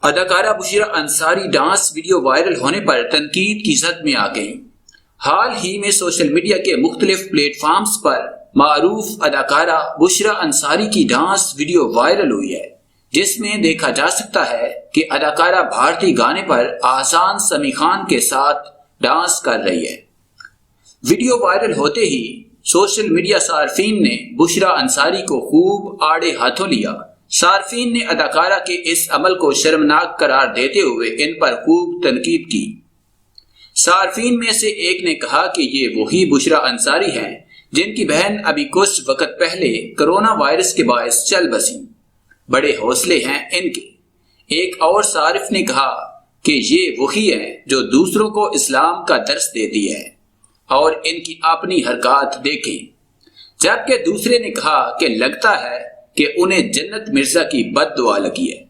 اداکارہ Bushra Ansari dance video viral ہونے پر تنقید کی زد میں آ گئیں۔ حال ہی میں سوشل میڈیا کے مختلف پلیٹ فارمز پر معروف اداکارہ بشریٰ انصاری کی ڈانس ویڈیو وائرل ہوئی ہے، جس میں دیکھا جا سکتا ہے کہ اداکارہ بھارتی گانے پر آسان سمیع خان کے ساتھ ڈانس کر رہی ہے۔ ویڈیو وائرل ہوتے ہی سوشل میڈیا صارفین نے بشریٰ انصاری کو خوب آڑے ہاتھوں لیا۔ صارفین نے اداکارہ کے اس عمل کو شرمناک قرار دیتے ہوئے ان پر خوب تنقید کی۔ صارفین میں سے ایک نے کہا کہ یہ وہی بشریٰ انصاری ہیں جن کی بہن ابھی کچھ وقت پہلے کرونا وائرس کے باعث چل بسیں، بڑے حوصلے ہیں ان کے۔ ایک اور صارف نے کہا کہ یہ وہی ہیں جو دوسروں کو اسلام کا درس دیتی ہے اور ان کی اپنی حرکات دیکھیں، جبکہ دوسرے نے کہا کہ لگتا ہے کہ انہیں جنت مرزا کی بد دعا لگی ہے۔